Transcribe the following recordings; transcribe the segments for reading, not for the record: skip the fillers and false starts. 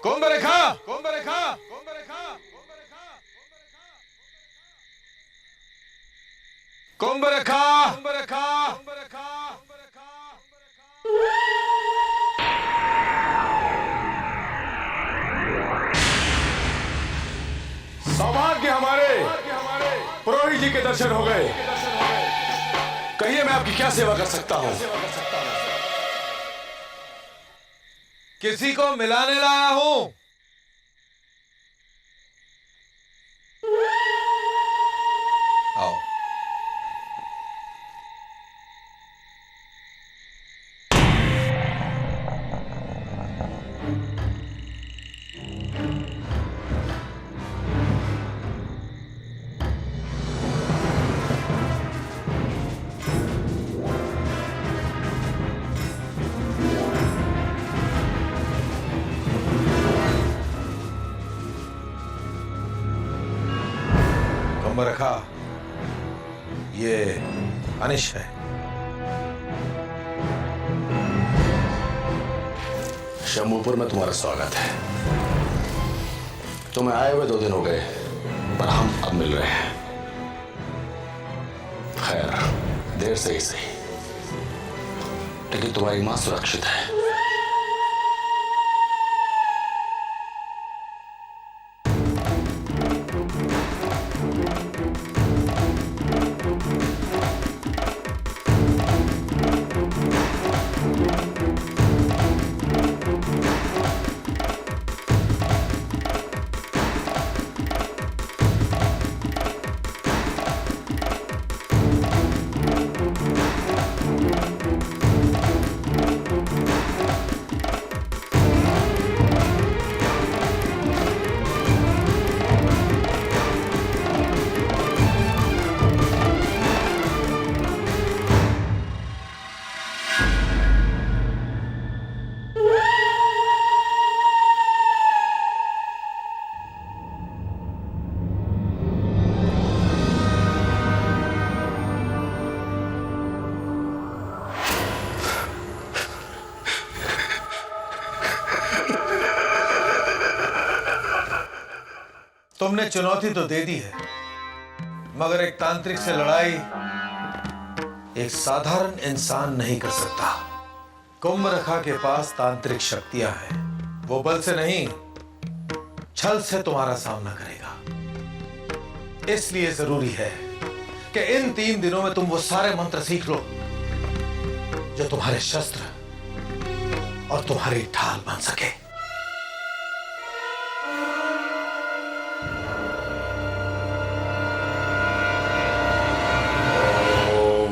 कुंभ रेखा, कुंभ रेखा, कुंभ रेखा, कुंभ रेखा, कुंभ रेखा, कुंभ रेखा, कुंभ रेखा। सौभाग्य हमारे पुरोहित जी के दर्शन हो गए। कहिए मैं आपकी क्या सेवा कर सकता हूं? किसी को मिलाने लाया हूं। आओ। कुंभ रेखा, ये अनिश है। शंभूपुर में तुम्हारा स्वागत है। तुम्हें आए हुए 2 दिन हो गए, पर हम अब मिल रहे हैं। खैर, देर से ही सही, लेकिन तुम्हारी मां सुरक्षित है। तुमने चुनौती तो दे दी है, मगर एक तांत्रिक से लड़ाई एक साधारण इंसान नहीं कर सकता। कुंभ रेखा के पास तांत्रिक शक्तियां हैं। वो बल से नहीं, छल से तुम्हारा सामना करेगा। इसलिए जरूरी है कि इन 3 दिनों में तुम वो सारे मंत्र सीख लो जो तुम्हारे शस्त्र और तुम्हारी ढाल बन सके।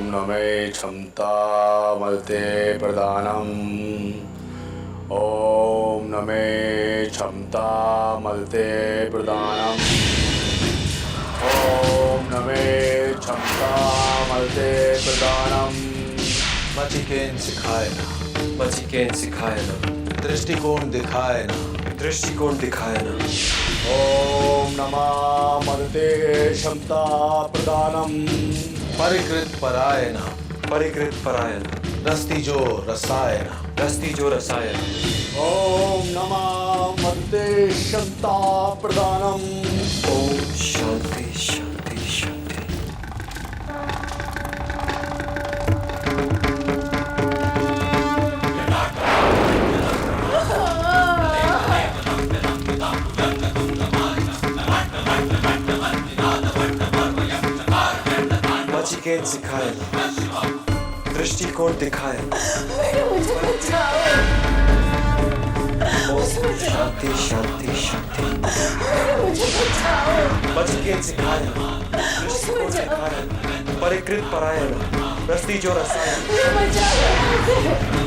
नमे क्षमता मलते प्रदानम। ओम नमे क्षमता मलते प्रदानम। ओम नमे क्षमता मलते प्रदानम। मचिकेन सिखाए ना, मचिकेन सिखाए ना, दृष्टिकोण दिखाए ना, दृष्टिकोण दिखाए ना। ओम नमः मलते क्षमता प्रदानम। परिकृत परायण, परिकृत परायण, रस्ती जो रसायन, रस्ती जो रसायन। ओम नमः मलते क्षमता प्रदानम। ओम शांति शांति शांति। मचिकेन सिखाए ना, दृष्टिकोण दिखाए ना। मुझे बचाओ। ओम शांति शांति शांति। मुझे बचाओ। मचिकेन सिखाए ना, दृष्टिकोण दिखाए ना, परिकृत परायण, रस्ती जो रसायन।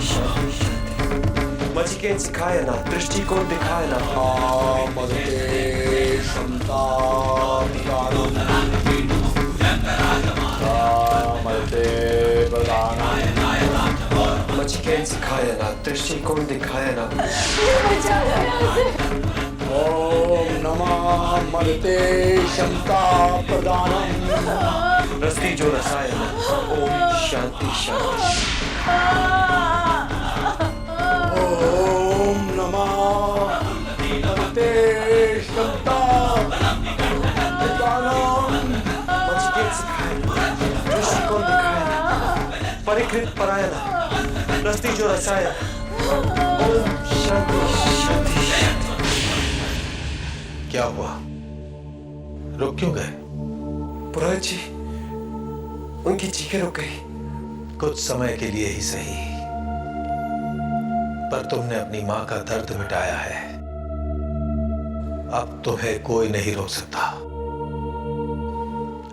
शांति शांति। मचिकेन सिखाए ना, दृष्टिकोण दिखाए ना। मलते क्षमता प्रदानम। मलते प्रदानम। मचिकेन सिखाए ना, दृष्टिकोण दिखाए ना। ओम नमः मलते क्षमता प्रदानम। रस्ती जो रसायन। ओम शांति शांति। ओम नमः परायण रस्तीचो रसाय ओम शांति शांति। क्या हुआ? रुक क्यों गए? पुरोहित जी, उनकी चीखें रुक गई। कुछ समय के लिए ही सही, पर तुमने अपनी मां का दर्द मिटाया है। अब तुम्हें कोई नहीं रोक सकता।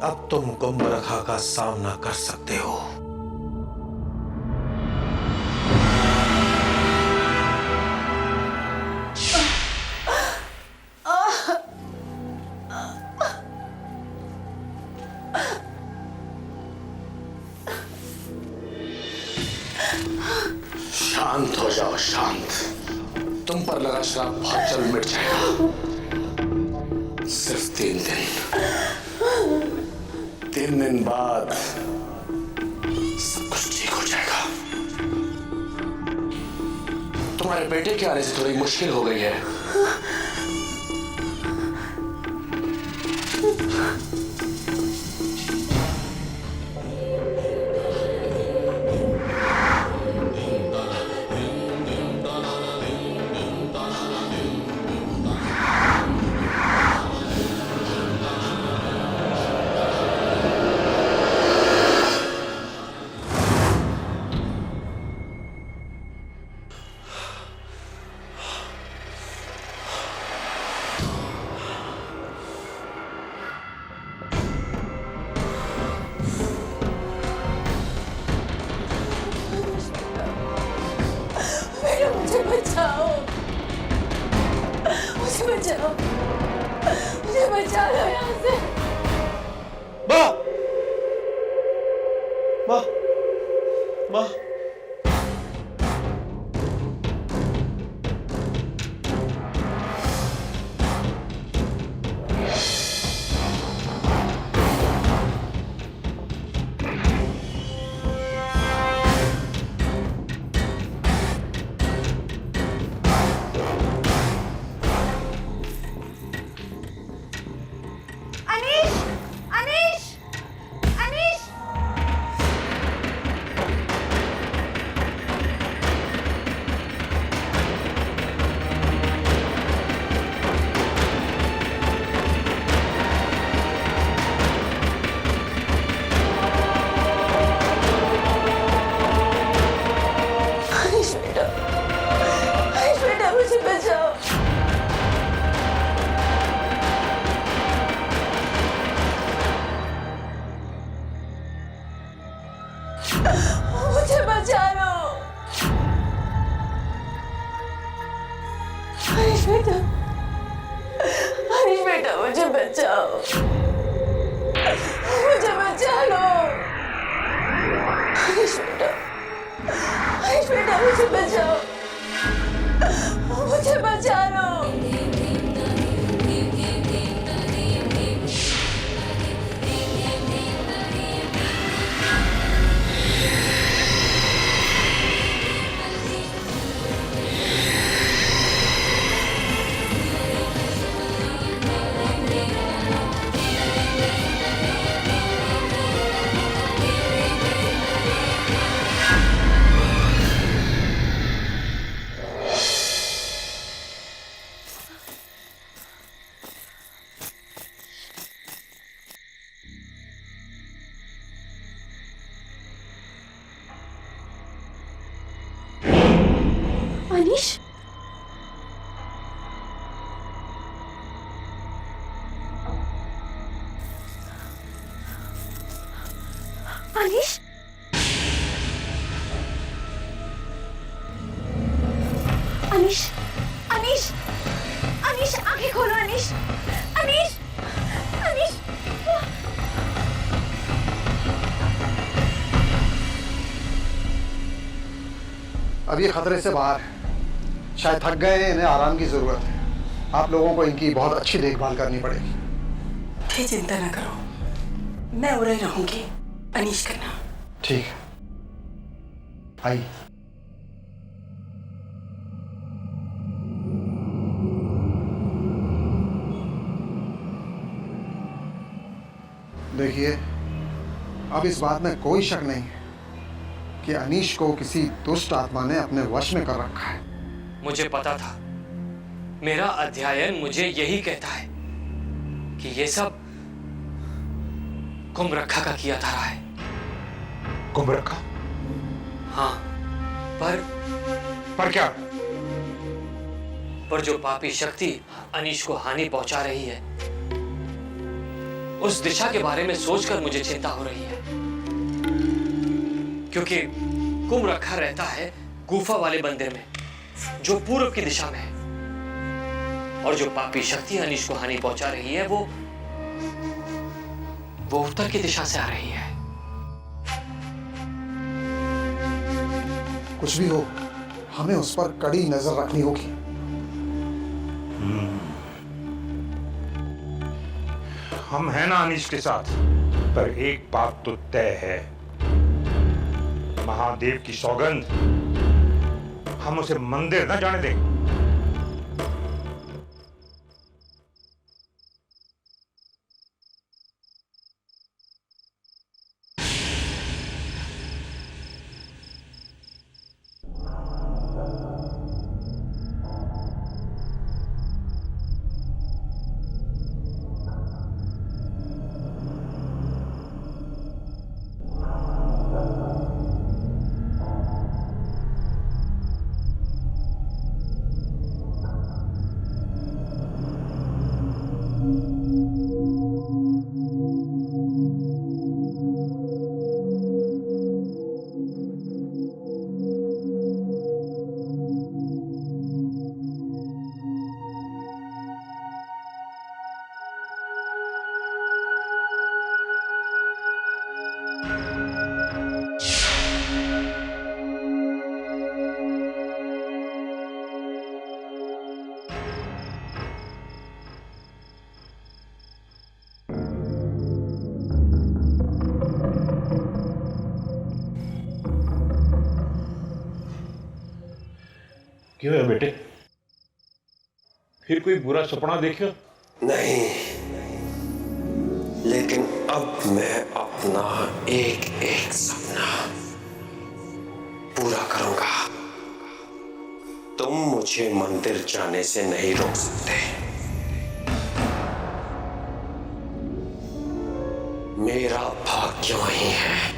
अब तुम कुंभरखा का सामना कर सकते हो। शांत हो जाओ, शांत। तुम पर लगा श्राप बहुत जल्द मिट जाएगा। सिर्फ 3 दिन। 3 दिन बाद सब कुछ ठीक हो जाएगा। तुम्हारे बेटे के आने से थोड़ी मुश्किल हो गई है। मुझे बचाओ, मुझे बचाओ, मुझे बचा लो यहाँ से। माँ, माँ, माँ। अनीश, अनीश, अनीश। अनीश बेटा, मुझे बचाओ। मुझे बचा लो। अनीश बेटा, मुझे बचाओ, मुझे बचा लो। अनीश बेटा, मुझे बचाओ, मुझे बचा लो। अनीश, अनीश, अनीश, अनीश, अनीश, आंखें खोलो अनीश, अनीश, अनीश। अब ये खतरे से बाहर है, शायद थक गए हैं, इन्हें आराम की जरूरत है। आप लोगों को इनकी बहुत अच्छी देखभाल करनी पड़ेगी। फिर चिंता ना करो, मैं उड़े रहूंगी अनीश का नाम। ठीक है, आइए। देखिए, अब इस बात में कोई शक नहीं है कि अनीश को किसी दुष्ट आत्मा ने अपने वश में कर रखा है। मुझे पता था, मेरा अध्ययन मुझे यही कहता है कि ये सब कुम्भरखा का किया धरा है। कुम्भरखा? हाँ, पर क्या? पर जो पापी शक्ति अनीश को हानि पहुंचा रही है, उस दिशा के बारे में सोचकर मुझे चिंता हो रही है। क्योंकि कुम्भरखा रहता है गुफा वाले मंदिर में, जो पूर्व की दिशा में है, और जो पापी शक्ति अनीश को हानि पहुंचा रही है, वो उत्तर की दिशा से आ रही है। कुछ भी हो, हमें उस पर कड़ी नजर रखनी होगी। हम हैं ना अनीश के साथ, पर एक बात तो तय है, महादेव की सौगंध, हम उसे मंदिर न जाने देंगे। क्यों है बेटे, फिर कोई बुरा सपना देखा? नहीं, लेकिन अब मैं अपना एक एक सपना पूरा करूंगा। तुम मुझे मंदिर जाने से नहीं रोक सकते। मेरा भाग्य वही है।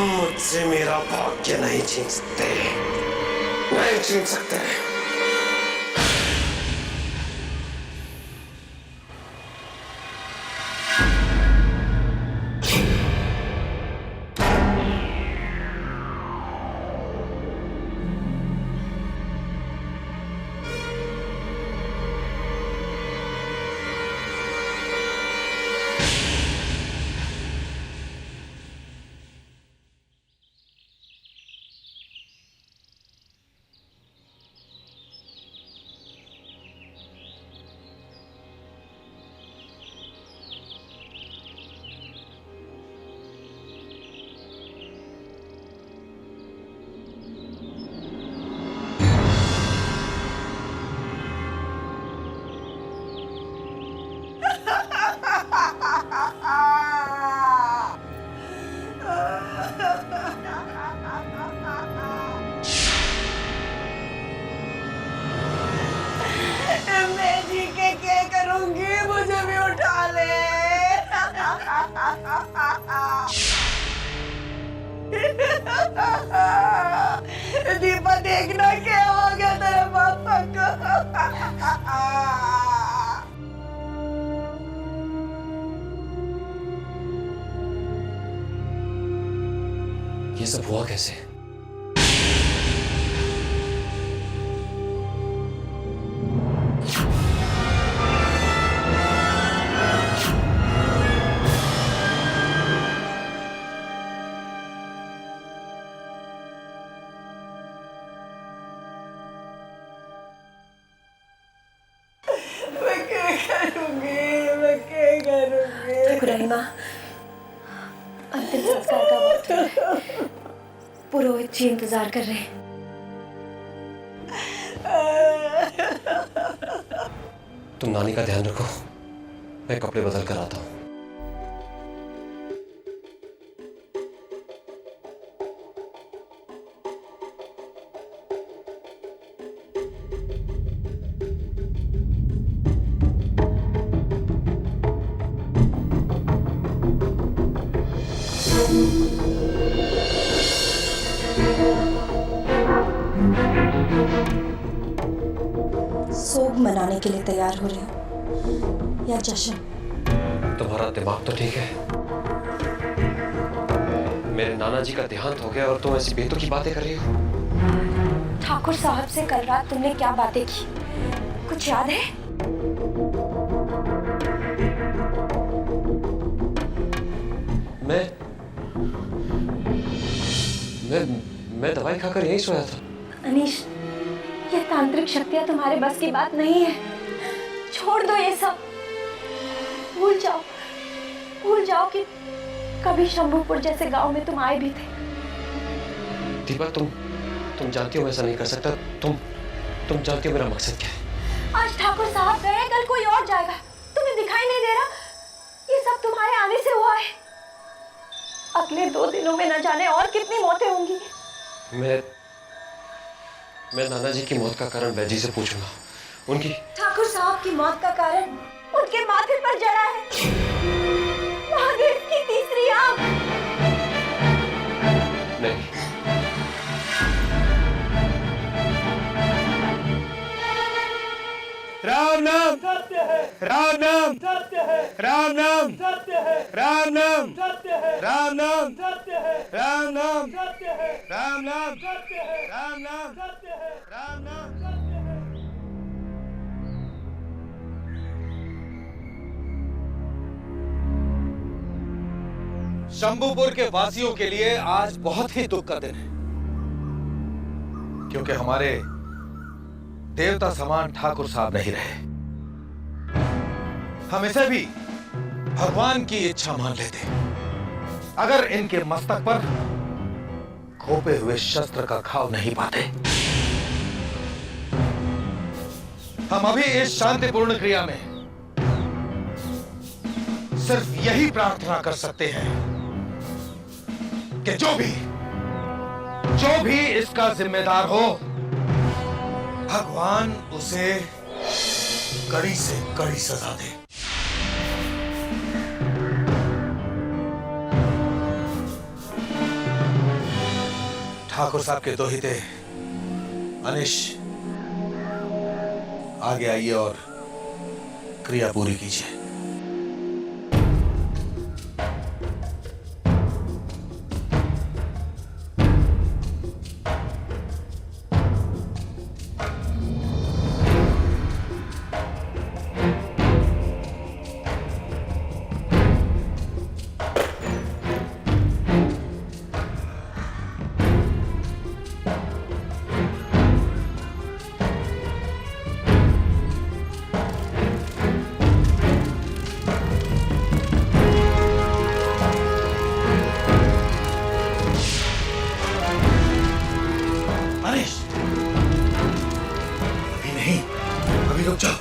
मुझसे मेरा भाग्य नहीं छीन सकते, नहीं छीन सकते। मैं जी के क्या करूंगी, मुझे भी उठा ले। दीपा देखना क्या हो गया तेरे पापा को। ये सब हुआ कैसे? माँ, अंतिम संस्कार का वक्त है। पुरोहित जी इंतजार कर रहे हैं। तुम नानी का ध्यान रखो, मैं कपड़े बदल कर आता हूँ। सोग मनाने के लिए तैयार हो रहे हो या जश्न? तुम्हारा दिमाग तो ठीक है? मेरे नाना जी का देहांत हो गया और तुम ऐसी बेतुकी बातें कर रही हो। ठाकुर साहब से कल रात तुमने क्या बातें की, कुछ याद है? मैं दवाई खाकर यहीं सोया था। अनीश, ये तांत्रिक शक्तियां तुम्हारे बस की बात नहीं है। छोड़ दो ये सब, भूल जाओ कि कभी शंभूपुर जैसे गांव में तुम आए भी थे। दीपा, तुम जानती हो मैं ऐसा नहीं कर सकता। तुम जानती हो मेरा मकसद क्या है। आज ठाकुर साहब गए, कल कोई और जाएगा। तुम्हें दिखाई नहीं दे रहा? ये सब तुम्हारे आने से हुआ है। अगले 2 दिनों में न जाने और कितनी मौतें होंगी। मैं नाना जी की मौत का कारण वैजी से पूछूंगा। उनकी ठाकुर साहब की मौत का कारण उनके माथे पर जड़ा है महादेव की तीसरी आंख। नहीं, राम नाम सत्य है, राम नाम सत्य है, राम नाम सत्य है, राम नाम सत्य है, राम नाम सत्य है, राम नाम सत्य है, राम नाम सत्य है, राम नाम सत्य है, राम नाम सत्य है। शंभूपुर के वासियों के लिए आज बहुत ही दुख का दिन है, क्योंकि हमारे देवता समान ठाकुर साहब नहीं रहे। हम इसे भी भगवान की इच्छा मान लेते अगर इनके मस्तक पर खोपे हुए शस्त्र का घाव नहीं पाते। हम अभी इस शांतिपूर्ण क्रिया में सिर्फ यही प्रार्थना कर सकते हैं कि जो भी इसका जिम्मेदार हो, भगवान उसे कड़ी से कड़ी सजा दे। ठाकुर साहब के दोहिते अनिश, आगे आइए और क्रिया पूरी कीजिए। रुक जाओ,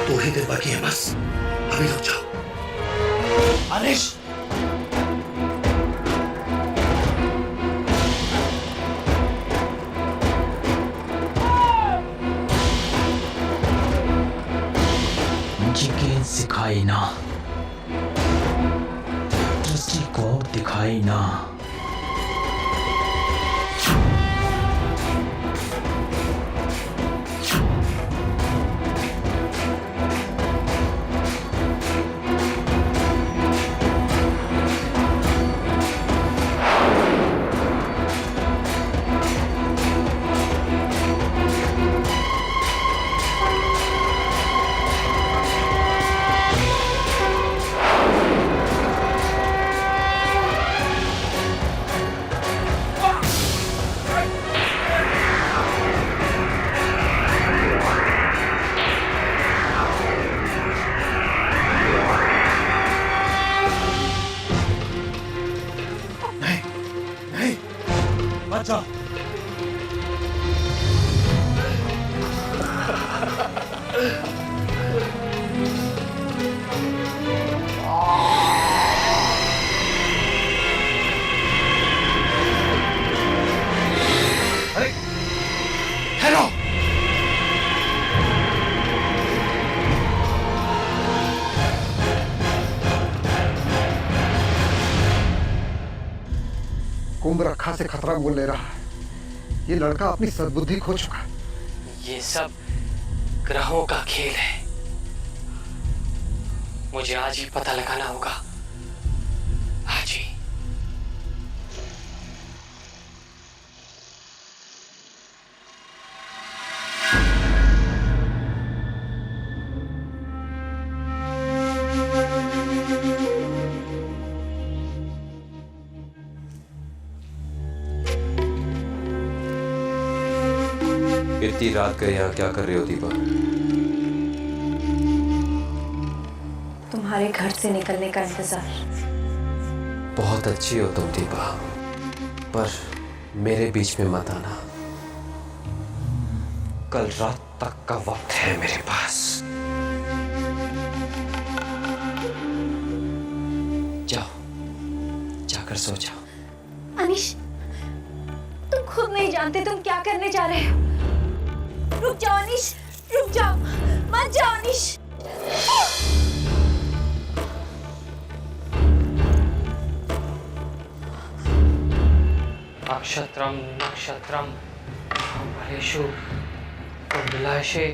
2 ही दिन बाकी है बस, अभी रुक जाओ। अनिश, जिज्ञासा सिखाई ना, दृष्टि को दिखाई ना। हाथ जाओ। अरे हेलो, कुंभ रखा से खतरा मोल ले रहा है। ये लड़का अपनी सद्बुद्धि खो चुका है। ये सब ग्रहों का खेल है। मुझे आज ही पता लगाना होगा, आज ही। इतनी रात गए यहाँ क्या कर रहे हो दीपा? तुम्हारे घर से निकलने का इंतजार। बहुत अच्छी हो तुम दीपा, पर मेरे बीच में मत आना। कल रात तक का वक्त है मेरे पास। जाओ, जाकर सो जाओ। अनीश, तुम खुद नहीं जानते तुम क्या करने जा रहे हो। रुक जाओ अनीश, रुक जाओ, मत जाओ अनीश। नक्षत्रम नक्षत्रम फलेषु कुंडलाशे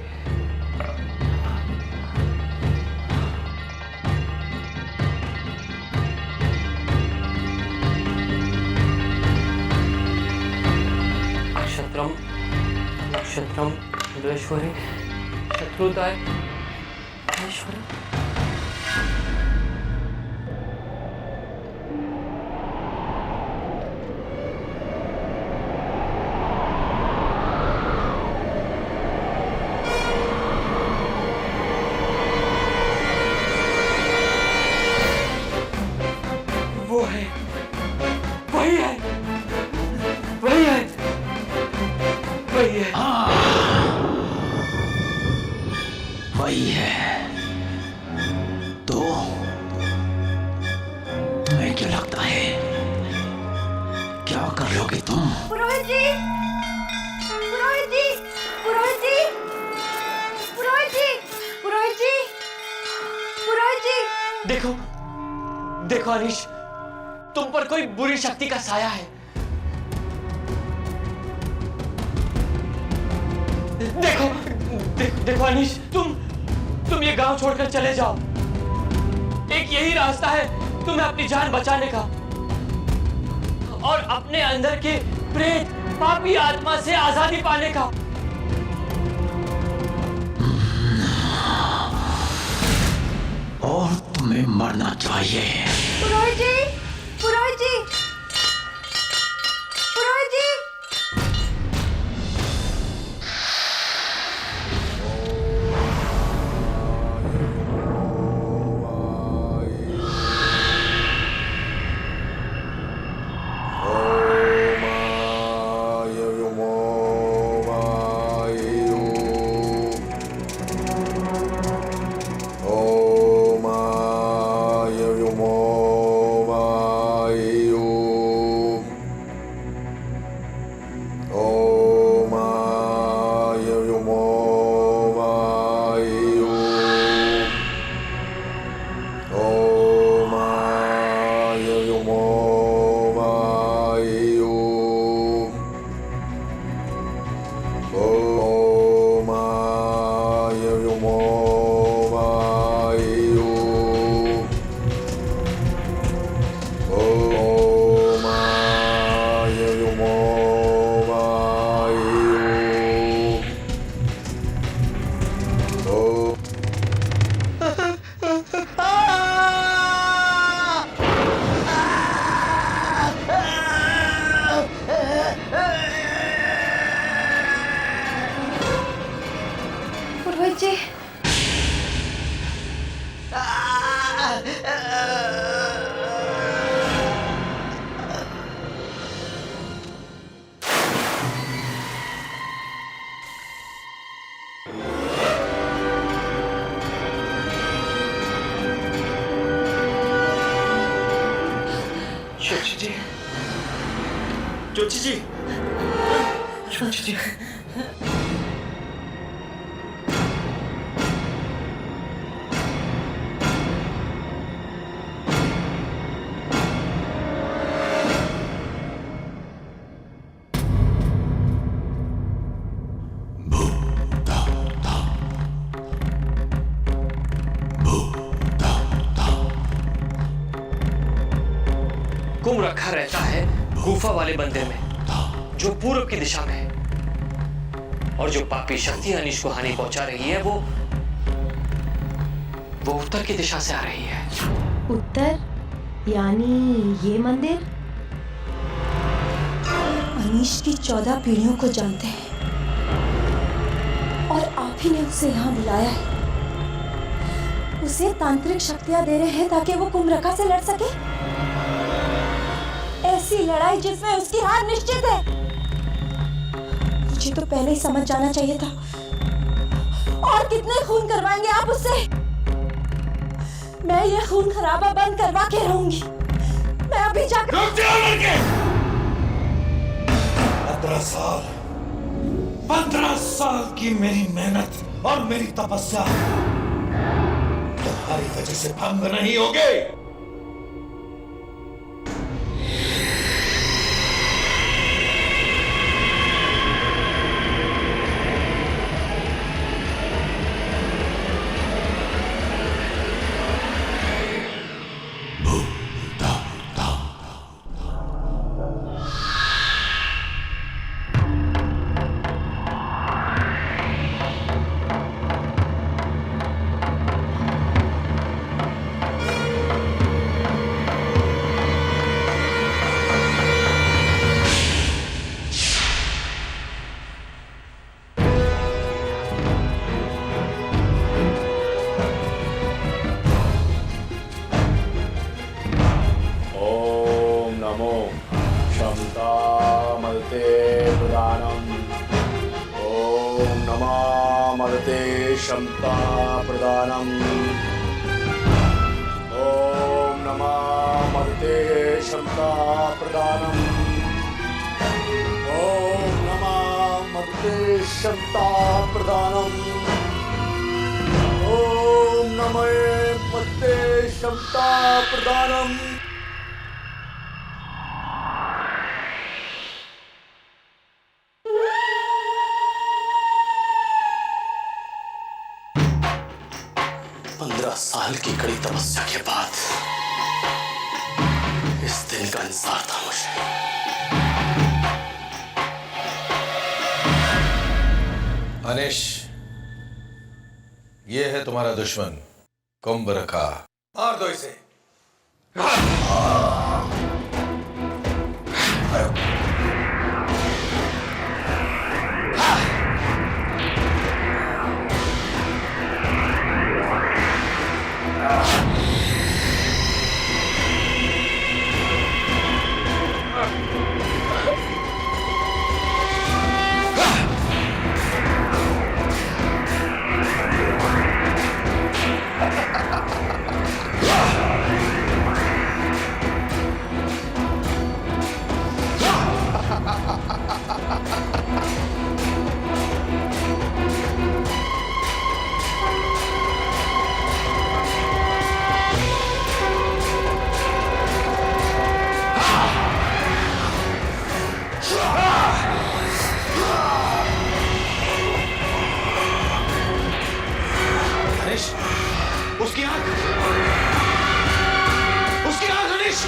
नक्षत्रम नक्षत्रम कुंडलेश्वरी शत्रुदाय कुंडलेश्वरी। वो है, वही है, वही है, वही है। वही है। तो तुम्हें क्या लगता है क्या कर लोगे तुम? पुरोहित जी, पुरोहित जी, पुरोहित जी, पुरोहित जी, पुरोहित जी, पुरोहित जी। देखो, देखो अनीश, तुम पर कोई बुरी शक्ति का साया है। देखो, देखो अनीश, तुम ये गांव छोड़कर चले जाओ। एक यही रास्ता है तुम्हें अपनी जान बचाने का और अपने अंदर के प्रेत पापी आत्मा से आजादी पाने का। और तुम्हें मरना चाहिए। पुरोहित जी, पुरोहित जी, पुरोहित जी। ओम रुचि जी, रुचि जी। कुम रखा रहता है गुफा वाले मंदिर में जो पूर्व की दिशा में है, और जो पापी शक्ति अनीश को हानि पहुंचा रही है वो उत्तर की दिशा से आ रही है। उत्तर यानी ये मंदिर? अनीश की 14 पीढ़ियों को जानते हैं और आप ही ने उसे यहाँ बुलाया है। उसे तांत्रिक शक्तियां दे रहे हैं ताकि वो कुम्भरखा से लड़ सके। ऐसी लड़ाई जिसमें उसकी हार निश्चित है। मुझे तो पहले ही समझ जाना चाहिए था। और कितने खून करवाएंगे आप उससे? मैं ये खून खराबा बंद करवा के रहूंगी। मैं अभी जाकर 15 साल की मेरी मेहनत और मेरी तपस्या तुम्हारी वजह से भंग नहीं होगी। क्षमता प्रदानम। ओम नमः मदते क्षमता प्रदानम। ओम नमः मदते क्षमता प्रदानम। ओम नमः मदते क्षमता प्रदानम। साल की कड़ी तपस्या के बाद इस दिन का इंतजार था मुझे। अनीश, ये है तुम्हारा दुश्मन कुम्भरखा। मार दो इसे। उसकी आंख, उसकी आंख अनीश।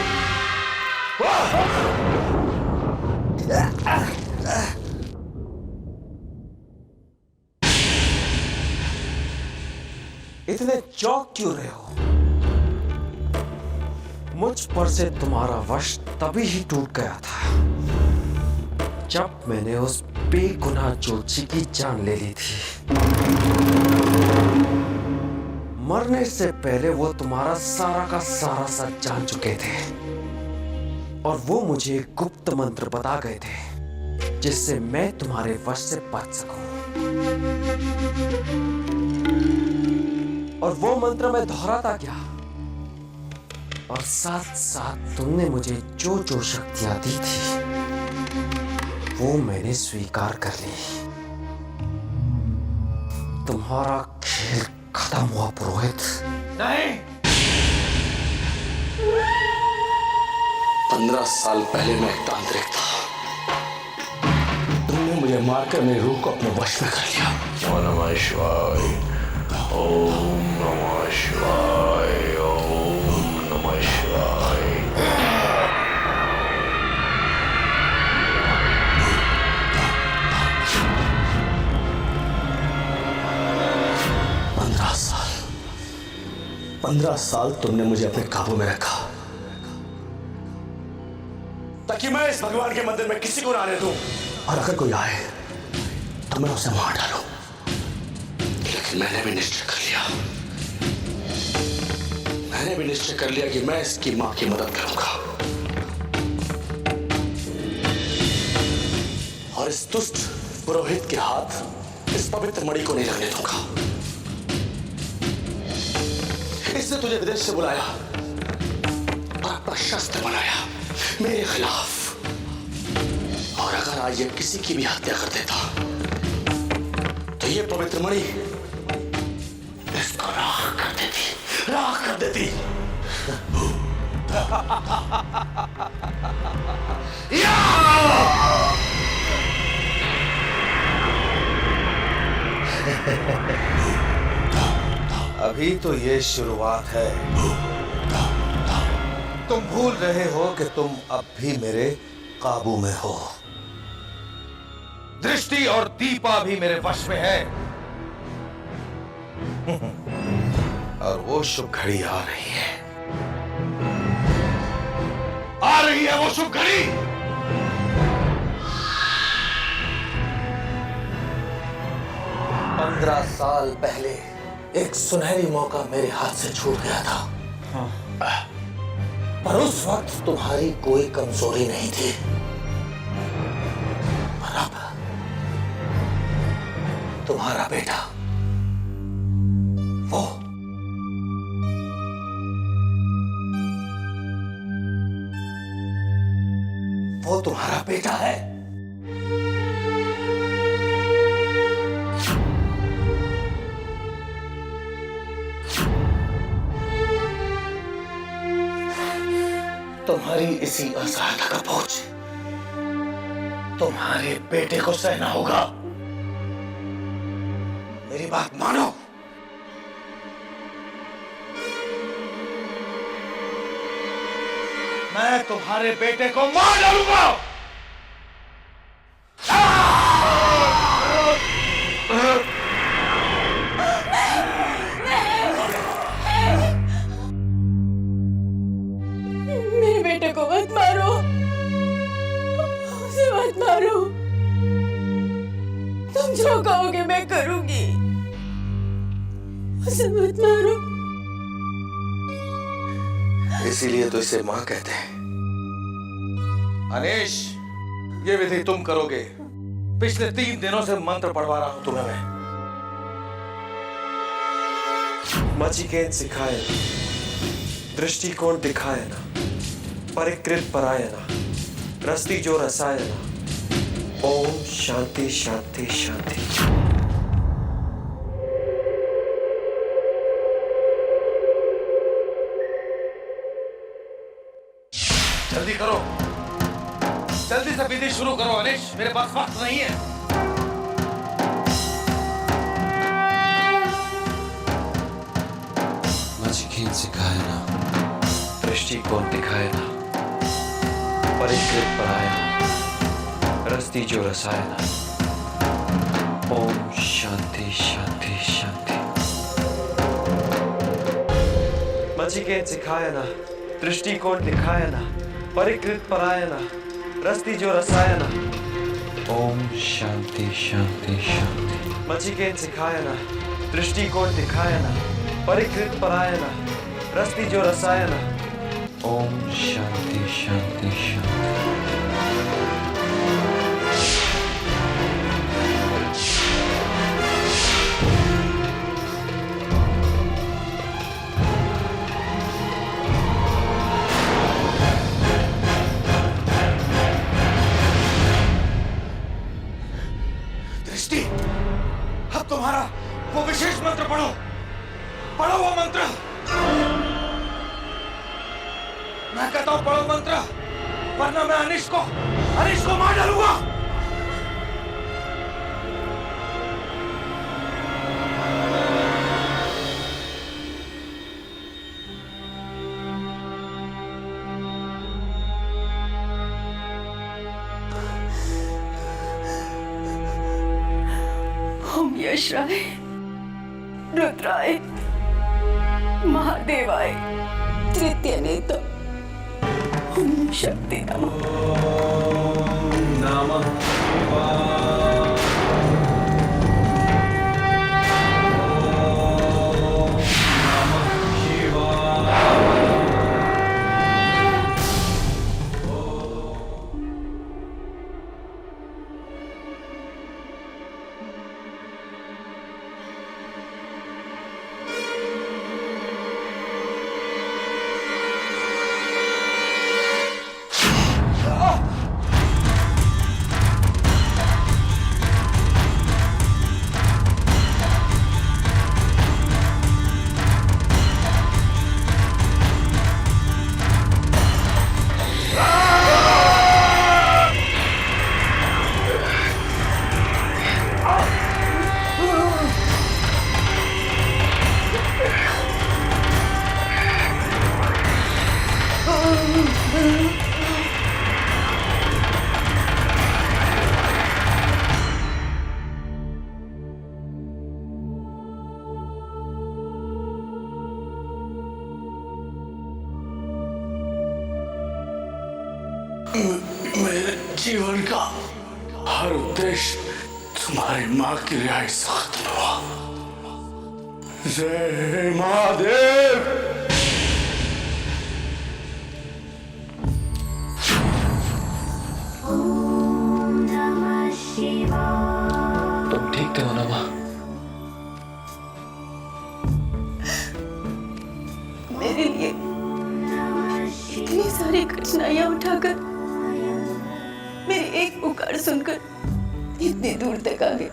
इतने चौंक क्यों रहे हो? मुझ पर से तुम्हारा वश तभी ही टूट गया था जब मैंने उस बेगुनाह ज्योतिषी की जान ले ली थी। मरने से पहले वो तुम्हारा सारा का सारा सच जान चुके थे और वो मुझे एक गुप्त मंत्र बता गए थे जिससे मैं तुम्हारे वश से बच सकूं। और वो मंत्र मैं दोहराता क्या और साथ साथ तुमने मुझे जो जो शक्तियां दी थी वो मैंने स्वीकार कर ली। तुम्हारा खेल खत्म हुआ पुरोहित। नहीं। 15 साल पहले मैं एक तांत्रिक था। तुमने मुझे मारकर मेरी रूह को अपने वश में कर लिया। ओम नमः शिवाय, ओम नमः शिवाय, ओम नमः शिवाय। 15 साल तुमने मुझे अपने काबू में रखा ताकि मैं इस भगवान के मंदिर में किसी को ना आने दूं, और अगर कोई आए तो मैं उसे मार डालूं। लेकिन मैंने भी निश्चय कर लिया कि मैं इसकी मां की मदद करूंगा और इस दुष्ट पुरोहित के हाथ इस पवित्र मणि को नहीं लगने दूंगा। इसने तुझे विदेश से बुलाया और अपना शस्त्र बनाया मेरे खिलाफ, और अगर आज ये किसी की भी हत्या कर देता तो ये पवित्र मणि इसको राख कर देती। अभी तो ये शुरुआत है। तुम भूल रहे हो कि तुम अब भी मेरे काबू में हो। दृष्टि और दीपा भी मेरे वश में है। और वो शुभ घड़ी आ रही है। वो शुभ घड़ी। पंद्रह साल पहले एक सुनहरी मौका मेरे हाथ से छूट गया था। पर उस वक्त तुम्हारी कोई कमजोरी नहीं थी। पर अब तुम्हारा बेटा वो तुम्हारा बेटा है। तुम्हारी इसी असहायता का बोझ तुम्हारे बेटे को सहना होगा। मेरी बात मानो। मैं तुम्हारे बेटे को मार डालूंगा। मेरे बेटे को मत मारो, उसे मत मारो। तुम जो कहोगे मैं करूंगी, उसे मत मारो। इसीलिए तो इसे मां कहते हैं। अनीश, ये विधि तुम करोगे। पिछले 3 दिनों से मंत्र पढ़वा रहा हूं तुम्हें मैं। मचिकेन सिखाए ना, दृष्टिकोण दिखाए ना, परिकृत पराय ना, रस्ती जो रसाय ना। ओम शांति शांति शांति। जल्दी करो, जल्दी से विधि शुरू करो अनीश, मेरे पास वक्त नहीं है। मचिकेन सिखाए ना, दृष्टिकोण दिखाए ना, परिकृत पराय ना, रस्ती जो रसाय ना। ओम शांति शांति शांति। मचिकेन सिखाए ना, दृष्टिकोण दिखाए ना, परिकृत पराय ना, रस्ती जो रसाय ना। ओम शांति शांति शांति। मचिकेन सिखाए ना, दृष्टिकोण दिखाए ना, परिकृत पराय ना, रस्ती जो रसाय ना। ओम शांति शांति शांति। सृष्टि, अब तुम्हारा वो विशेष मंत्र पढ़ो, पढ़ो वो मंत्र। मैं कहता हूं पढ़ो मंत्र, वरना मैं अनिश को मार डालूंगा। ओम यशाय, रुद्राय, महादेवाय, तृतीय नेत्र, ओम शक्ति नमः। मेरे जीवन का हर उद्देश्य तुम्हारी माँ की रिहाई से खत्म हुआ। जय महादेव। तुम ठीक थे हो ना माँ? मेरे लिए इतनी सारी कठिनाइयां उठाकर मेरी एक पुकार सुनकर इतनी दूर तक आ गए।